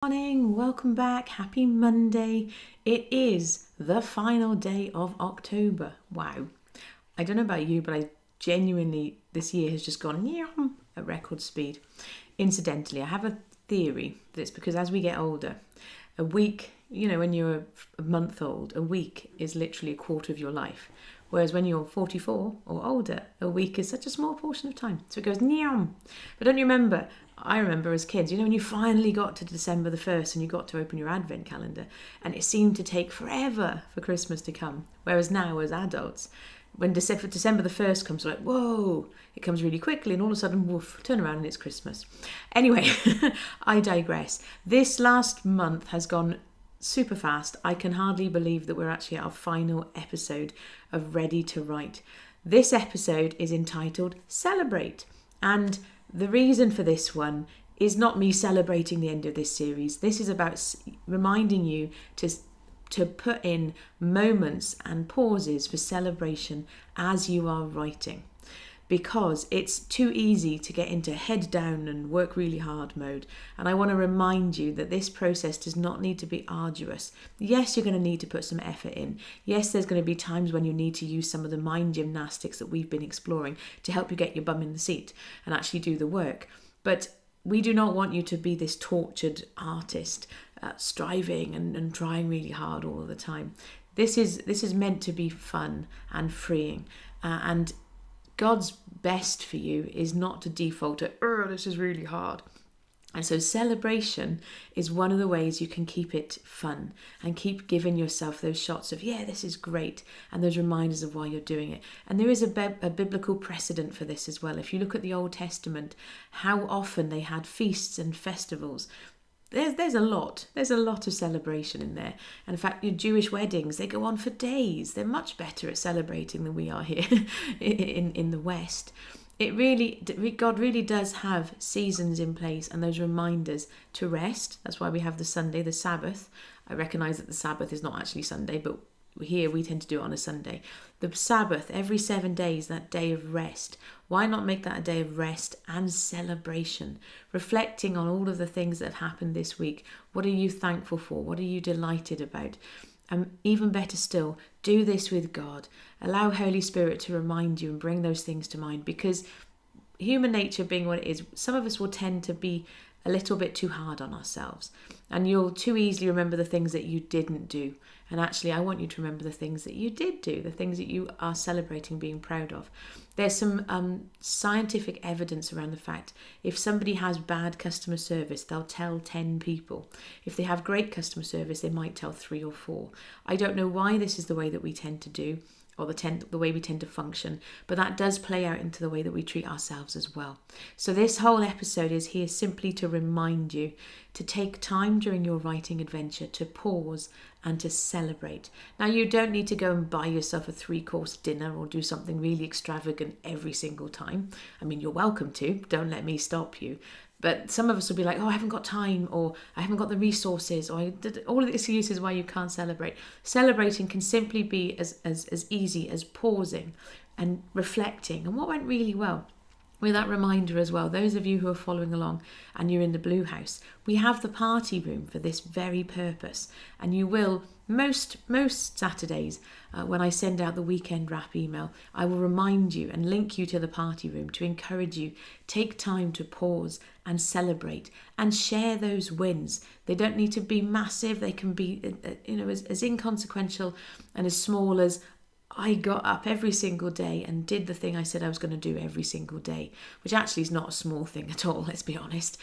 Morning, welcome back, happy Monday. It is the final day of October. Wow. I don't know about you, but I genuinely, this year has just gone at record speed. Incidentally, I have a theory that it's because as we get older, a week, when you're a month old, a week is literally a quarter of your life. Whereas when you're 44 or older, a week is such a small portion of time. So it goes nyam. But don't you remember? I remember as kids, when you finally got to December the 1st and you got to open your advent calendar and it seemed to take forever for Christmas to come. Whereas now as adults, when December the 1st comes, we're like, whoa, it comes really quickly and all of a sudden, woof, turn around and it's Christmas. Anyway, I digress. This last month has gone super fast. I can hardly believe that we're actually at our final episode of Ready to Write. This episode is entitled Celebrate, and the reason for this one is not me celebrating the end of this series. This is about reminding you to put in moments and pauses for celebration as you are writing, because it's too easy to get into head down and work really hard mode. And I want to remind you that this process does not need to be arduous. Yes, you're going to need to put some effort in. Yes, there's going to be times when you need to use some of the mind gymnastics that we've been exploring to help you get your bum in the seat and actually do the work. But we do not want you to be this tortured artist, striving and trying really hard all of the time. This is meant to be fun and freeing, and God's best for you is not to default to, this is really hard. And so celebration is one of the ways you can keep it fun and keep giving yourself those shots of, this is great, and those reminders of why you're doing it. And there is a biblical precedent for this as well. If you look at the Old Testament, how often they had feasts and festivals. There's a lot of celebration in there. And in fact, your Jewish weddings, they go on for days. They're much better at celebrating than we are here in the West. God really does have seasons in place and those reminders to rest. That's why we have the Sunday, the Sabbath. I recognise that the Sabbath is not actually Sunday, but here we tend to do it on a Sunday. The Sabbath, every 7 days, that day of rest. Why not make that a day of rest and celebration? Reflecting on all of the things that have happened this week. What are you thankful for? What are you delighted about? Even better still, do this with God. Allow Holy Spirit to remind you and bring those things to mind, because human nature being what it is, some of us will tend to be a little bit too hard on ourselves, and you'll too easily remember the things that you didn't do. And actually, I want you to remember the things that you did do, the things that you are celebrating, being proud of. There's some scientific evidence around the fact if somebody has bad customer service, they'll tell 10 people. If they have great customer service, they might tell 3 or 4. I don't know why this is the way that we tend to do, or the way we tend to function, but that does play out into the way that we treat ourselves as well. So this whole episode is here simply to remind you to take time during your writing adventure to pause and to celebrate. Now, you don't need to go and buy yourself a 3-course dinner or do something really extravagant every single time. I mean, you're welcome to, don't let me stop you. But some of us will be like, I haven't got time, or I haven't got the resources, or all of the excuses why you can't celebrate. Celebrating can simply be as easy as pausing and reflecting on what went really well. With that reminder as well, those of you who are following along and you're in the Blue House, we have the party room for this very purpose. And you will, most Saturdays, when I send out the weekend wrap email, I will remind you and link you to the party room to encourage you. Take time to pause and celebrate and share those wins. They don't need to be massive. They can be, as inconsequential and as small as, I got up every single day and did the thing I said I was going to do every single day, which actually is not a small thing at all, let's be honest.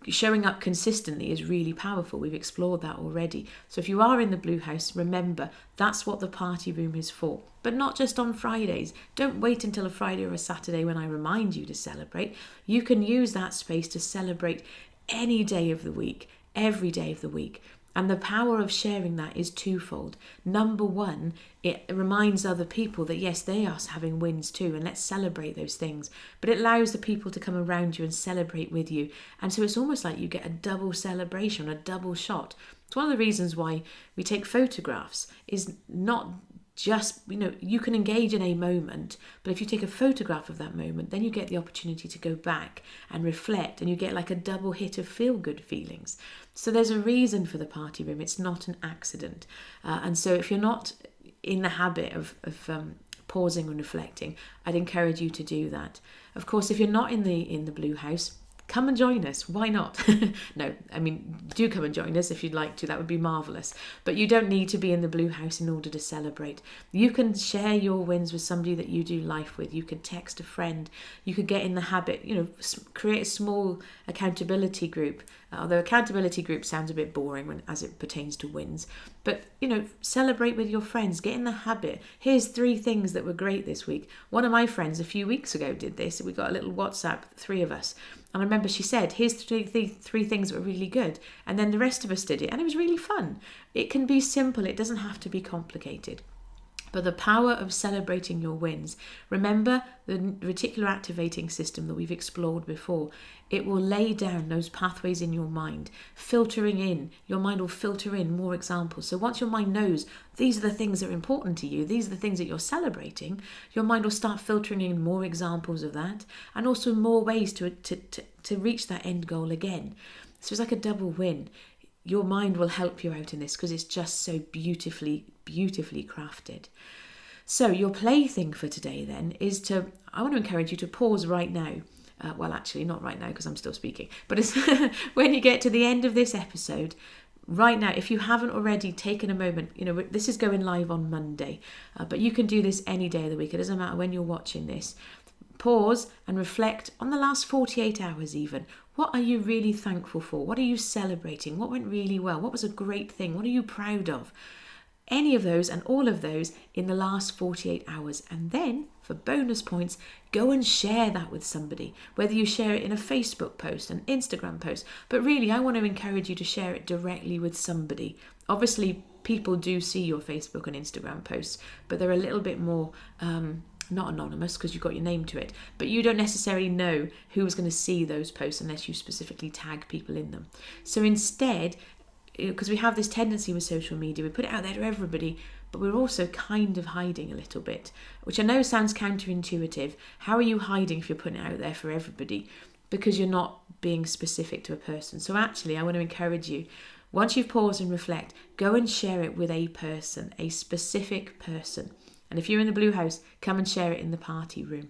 Showing up consistently is really powerful. We've explored that already. So if you are in the Blue House, remember, that's what the party room is for. But not just on Fridays. Don't wait until a Friday or a Saturday when I remind you to celebrate. You can use that space to celebrate any day of the week, every day of the week. And the power of sharing that is twofold. Number one, it reminds other people that yes, they are having wins too, and let's celebrate those things. But it allows the people to come around you and celebrate with you. And so it's almost like you get a double celebration, a double shot. It's one of the reasons why we take photographs, is not just, you can engage in a moment, but if you take a photograph of that moment, then you get the opportunity to go back and reflect, and you get like a double hit of feel-good feelings. So there's a reason for the party room. It's not an accident. And so if you're not in the habit of pausing and reflecting, I'd encourage you to do that. Of course, if you're not in the Blue House, come and join us. Why not? No, I mean, do come and join us if you'd like to. That would be marvellous. But you don't need to be in the Blue House in order to celebrate. You can share your wins with somebody that you do life with. You could text a friend. You could get in the habit, create a small accountability group. Although accountability group sounds a bit boring as it pertains to wins. But, celebrate with your friends. Get in the habit. Here's 3 things that were great this week. One of my friends a few weeks ago did this. We got a little WhatsApp, 3 of us. And I remember she said, here's three things that were really good. And then the rest of us did it. And it was really fun. It can be simple. It doesn't have to be complicated. But the power of celebrating your wins, remember the reticular activating system that we've explored before. It will lay down those pathways in your mind, filtering in. Your mind will filter in more examples. So once your mind knows these are the things that are important to you, these are the things that you're celebrating, your mind will start filtering in more examples of that, and also more ways to reach that end goal again. So it's like a double win. Your mind will help you out in this because it's just so beautifully crafted. So your plaything for today then is I want to encourage you to pause right now. Well, actually not right now because I'm still speaking, but it's when you get to the end of this episode, right now, if you haven't already taken a moment, this is going live on Monday, but you can do this any day of the week. It doesn't matter when you're watching this. Pause and reflect on the last 48 hours even. What are you really thankful for? What are you celebrating? What went really well? What was a great thing? What are you proud of? Any of those and all of those in the last 48 hours. And then, for bonus points, go and share that with somebody. Whether you share it in a Facebook post, an Instagram post. But really, I want to encourage you to share it directly with somebody. Obviously, people do see your Facebook and Instagram posts, but they're a little bit more... not anonymous because you've got your name to it, but you don't necessarily know who's going to see those posts unless you specifically tag people in them. So instead, because we have this tendency with social media, we put it out there to everybody, but we're also kind of hiding a little bit, which I know sounds counterintuitive. How are you hiding if you're putting it out there for everybody? Because you're not being specific to a person. So actually, I want to encourage you, once you've paused and reflect, go and share it with a person, a specific person. And if you're in the Blue House, come and share it in the party room.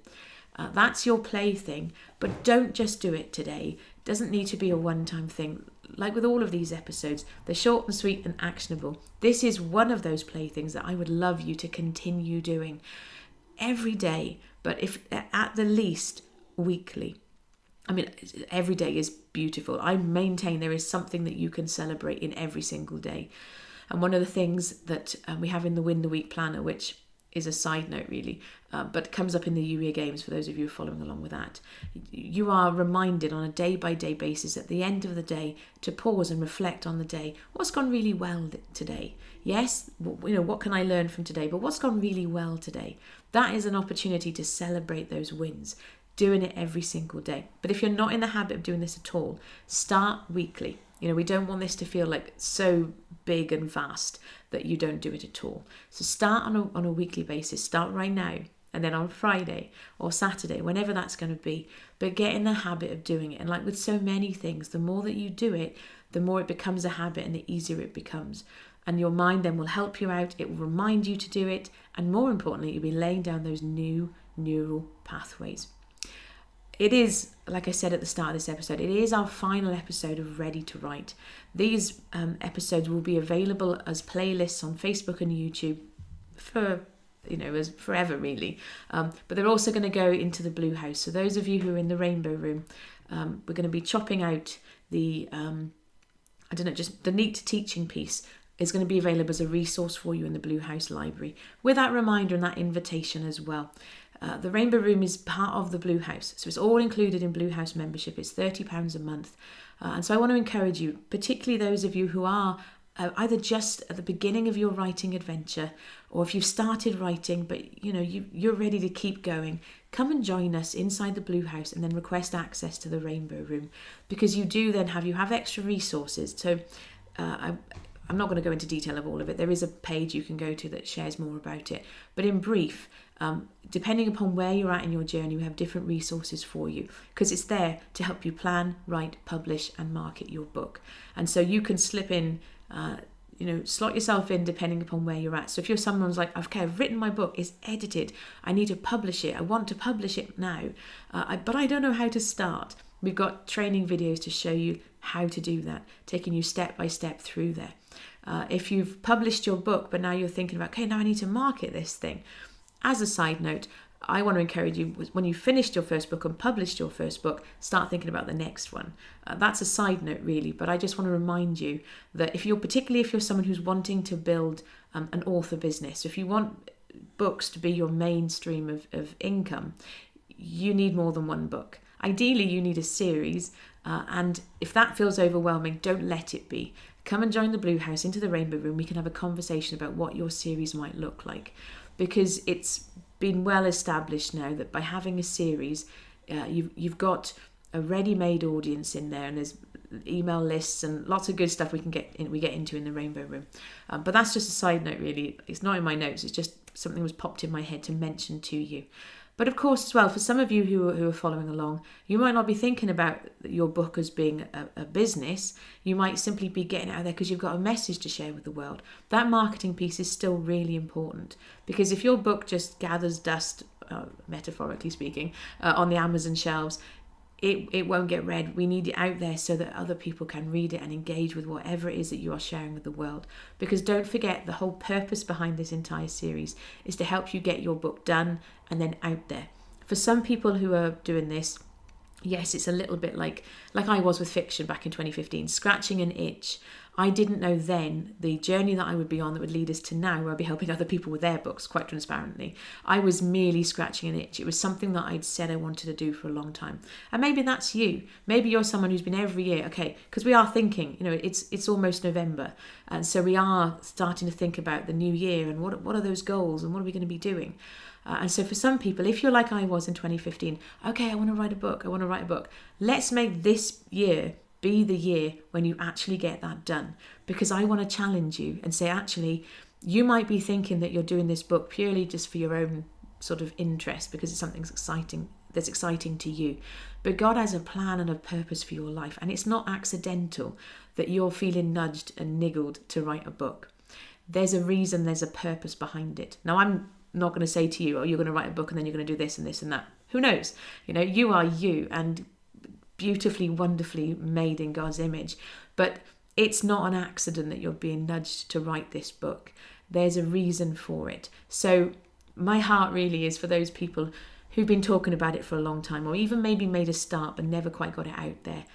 That's your plaything, but don't just do it today. It doesn't need to be a one-time thing. Like with all of these episodes, they're short and sweet and actionable. This is one of those playthings that I would love you to continue doing every day, but if at the least weekly. I mean, every day is beautiful. I maintain there is something that you can celebrate in every single day. And one of the things that we have in the Win the Week planner, which is a side note really, but comes up in the Youier games for those of you following along with that. You are reminded on a day-by-day basis at the end of the day to pause and reflect on the day. What's gone really well today? Yes, what can I learn from today? But what's gone really well today? That is an opportunity to celebrate those wins, doing it every single day. But if you're not in the habit of doing this at all, start weekly. We don't want this to feel like so big and vast that you don't do it at all. So start on a weekly basis. Start right now, and then on Friday or Saturday, whenever that's going to be. But get in the habit of doing it. And like with so many things, the more that you do it, the more it becomes a habit and the easier it becomes. And your mind then will help you out. It will remind you to do it. And more importantly, you'll be laying down those new neural pathways. It is, like I said at the start of this episode, it is our final episode of Ready to Write. These episodes will be available as playlists on Facebook and YouTube for, as forever really. But they're also going to go into the Blue House. So those of you who are in the Rainbow Room, we're going to be chopping out the, just the neat teaching piece is going to be available as a resource for you in the Blue House library with that reminder and that invitation as well. The Rainbow Room is part of the Blue House, so it's all included in Blue House membership. It's £30 a month. And so I want to encourage you, particularly those of you who are either just at the beginning of your writing adventure, or if you've started writing but you're ready to keep going, come and join us inside the Blue House and then request access to the Rainbow Room, because you have extra resources. So I'm not going to go into detail of all of it. There is a page you can go to that shares more about it. But in brief, depending upon where you're at in your journey, we have different resources for you, because it's there to help you plan, write, publish and market your book. And so you can slip in, slot yourself in depending upon where you're at. So if you're someone's like, okay, I've written my book, it's edited, I need to publish it, I want to publish it now, but I don't know how to start. We've got training videos to show you how to do that, taking you step by step through there. If you've published your book, but now you're thinking about, okay, now I need to market this thing. As a side note, I want to encourage you, when you finished your first book and published your first book, start thinking about the next one. That's a side note really, but I just want to remind you that particularly if you're someone who's wanting to build an author business, if you want books to be your mainstream of income, you need more than one book. Ideally, you need a series, and if that feels overwhelming, don't let it be. Come and join the Blue House, into the Rainbow Room. We can have a conversation about what your series might look like, because it's been well established now that by having a series, you've got a ready-made audience in there, and there's email lists and lots of good stuff we get into in the Rainbow Room. But that's just a side note, really. It's not in my notes. It's just something was popped in my head to mention to you. But of course, as well, for some of you who are following along, you might not be thinking about your book as being a business. You might simply be getting it out there because you've got a message to share with the world. That marketing piece is still really important, because if your book just gathers dust, metaphorically speaking, on the Amazon shelves, it won't get read. We need it out there so that other people can read it and engage with whatever it is that you are sharing with the world. Because don't forget, the whole purpose behind this entire series is to help you get your book done and then out there. For some people who are doing this, yes, it's a little bit like I was with fiction back in 2015, scratching an itch. I didn't know then the journey that I would be on that would lead us to now, where I'd be helping other people with their books, quite transparently. I was merely scratching an itch. It was something that I'd said I wanted to do for a long time. And maybe that's you. Maybe you're someone who's been every year, okay, because we are thinking, it's almost November. And so we are starting to think about the new year and what are those goals and what are we going to be doing? And so for some people, if you're like I was in 2015, okay, I want to write a book. Let's make this year be the year when you actually get that done. Because I want to challenge you and say, actually, you might be thinking that you're doing this book purely just for your own sort of interest, because it's something that's exciting to you. But God has a plan and a purpose for your life. And it's not accidental that you're feeling nudged and niggled to write a book. There's a reason, there's a purpose behind it. Now, I'm not going to say to you, oh, you're going to write a book and then you're going to do this and this and that. Who knows? You are you, and beautifully, wonderfully made in God's image. But it's not an accident that you're being nudged to write this book. There's a reason for it. So my heart really is for those people who've been talking about it for a long time, or even maybe made a start but never quite got it out there.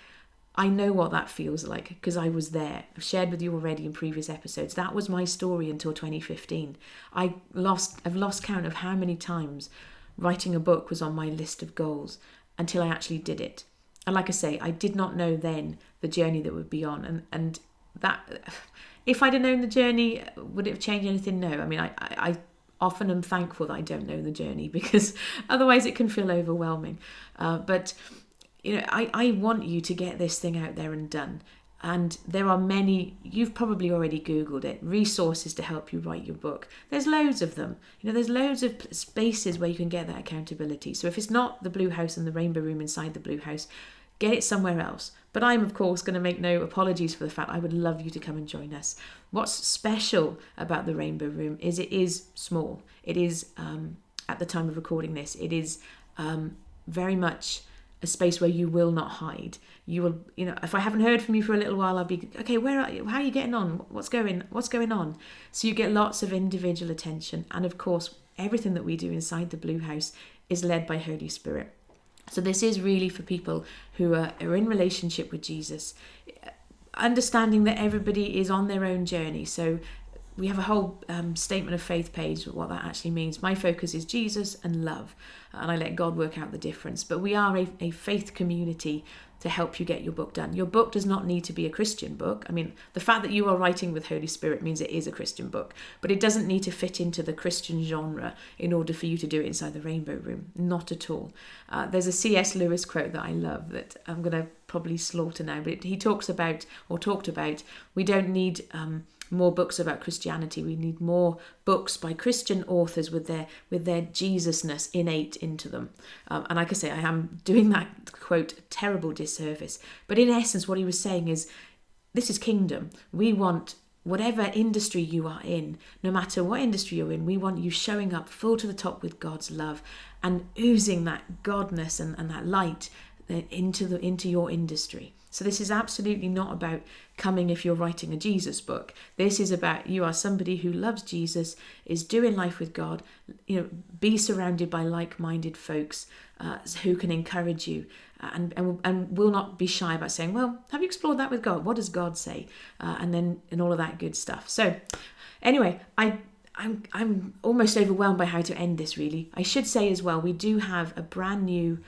I know what that feels like, because I was there. I've shared with you already in previous episodes. That was my story until 2015. I've lost count of how many times writing a book was on my list of goals until I actually did it. And like I say, I did not know then the journey that would be on. And that, if I'd have known the journey, would it have changed anything? No. I mean, I often am thankful that I don't know the journey, because otherwise it can feel overwhelming. But I want you to get this thing out there and done. And there are many, you've probably already Googled it, resources to help you write your book. There's loads of them. There's loads of spaces where you can get that accountability. So if it's not the Blue House and the Rainbow Room inside the Blue House, get it somewhere else. But I'm, of course, going to make no apologies for the fact I would love you to come and join us. What's special about the Rainbow Room is it is small. It is, at the time of recording this, it is very much a space where you will not hide. You will, if I haven't heard from you for a little while, I'll be, okay, where are you? How are you getting on? What's going on? So you get lots of individual attention. And of course, everything that we do inside the Blue House is led by Holy Spirit. So this is really for people who are in relationship with Jesus, understanding that everybody is on their own journey. So we have a whole statement of faith page, what that actually means. My focus is Jesus and love, and I let God work out the difference. But we are a faith community to help you get your book done. Your book does not need to be a Christian book. I mean, the fact that you are writing with Holy Spirit means it is a Christian book, but it doesn't need to fit into the Christian genre in order for you to do it inside the Rainbow Room. Not at all. There's a C.S. Lewis quote that I love that I'm going to probably slaughter now, but he talked about, we don't need more books about Christianity. We need more books by Christian authors with their Jesusness innate into them. And like I say, I am doing that, quote, terrible disservice. But in essence, what he was saying is, this is kingdom. We want whatever industry you are in, no matter what industry you're in, we want you showing up full to the top with God's love and oozing that godness and that light into your industry. So this is absolutely not about coming if you're writing a Jesus book. This is about you are somebody who loves Jesus, is doing life with God. Be surrounded by like-minded folks who can encourage you and will not be shy about saying, well, have you explored that with God? What does God say? And all of that good stuff. So anyway, I'm almost overwhelmed by how to end this, really. I should say as well, we do have a brand new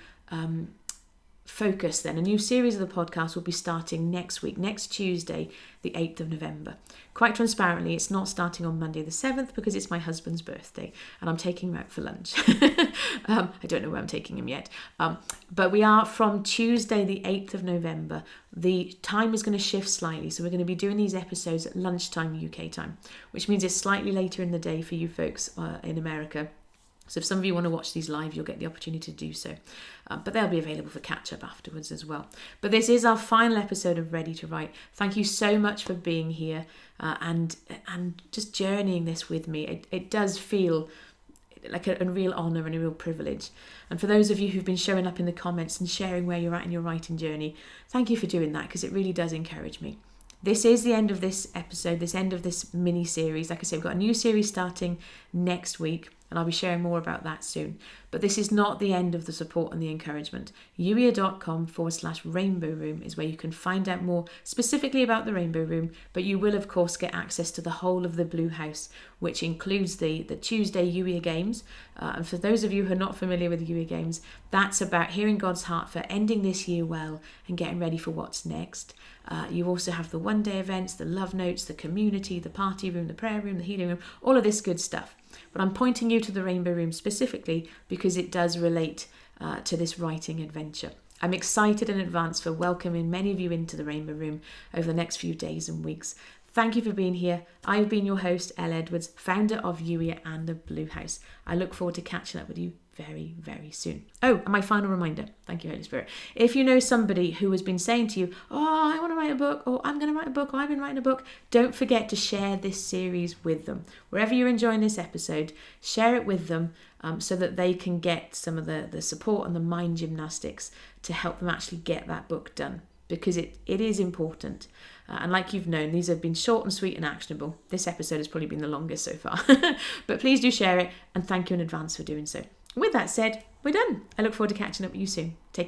focus then. A new series of the podcast will be starting next week, next Tuesday, the 8th of November. Quite transparently, it's not starting on Monday the 7th because it's my husband's birthday and I'm taking him out for lunch. I don't know where I'm taking him yet. But we are from Tuesday the 8th of November. The time is going to shift slightly. So we're going to be doing these episodes at lunchtime UK time, which means it's slightly later in the day for you folks in America. So if some of you want to watch these live, you'll get the opportunity to do so. But they'll be available for catch-up afterwards as well. But this is our final episode of Ready to Write. Thank you so much for being here and just journeying this with me. It does feel like a real honour and a real privilege. And for those of you who've been showing up in the comments and sharing where you're at in your writing journey, thank you for doing that, because it really does encourage me. This is the end of this episode, this end of this mini-series. Like I said, we've got a new series starting next week, and I'll be sharing more about that soon. But this is not the end of the support and the encouragement. Youier.com/Rainbow Room is where you can find out more specifically about the Rainbow Room, but you will, of course, get access to the whole of the Blue House, which includes the Tuesday Youier Games. And for those of you who are not familiar with Youier Games, that's about hearing God's heart for ending this year well and getting ready for what's next. You also have the one-day events, the love notes, the community, the party room, the prayer room, the healing room, all of this good stuff. But I'm pointing you to the Rainbow Room specifically because it does relate to this writing adventure. I'm excited in advance for welcoming many of you into the Rainbow Room over the next few days and weeks. Thank you for being here. I've been your host, Elle Edwards, founder of Youier and the Blue House. I look forward to catching up with you very, very soon. Oh, and my final reminder, thank you, Holy Spirit. If you know somebody who has been saying to you, oh, I want to write a book, or I'm going to write a book, or I've been writing a book, don't forget to share this series with them. Wherever you're enjoying this episode, share it with them so that they can get some of the support and the mind gymnastics to help them actually get that book done, because it is important. And like you've known, these have been short and sweet and actionable. This episode has probably been the longest so far. But please do share it, and thank you in advance for doing so. With that said, we're done. I look forward to catching up with you soon. Take care.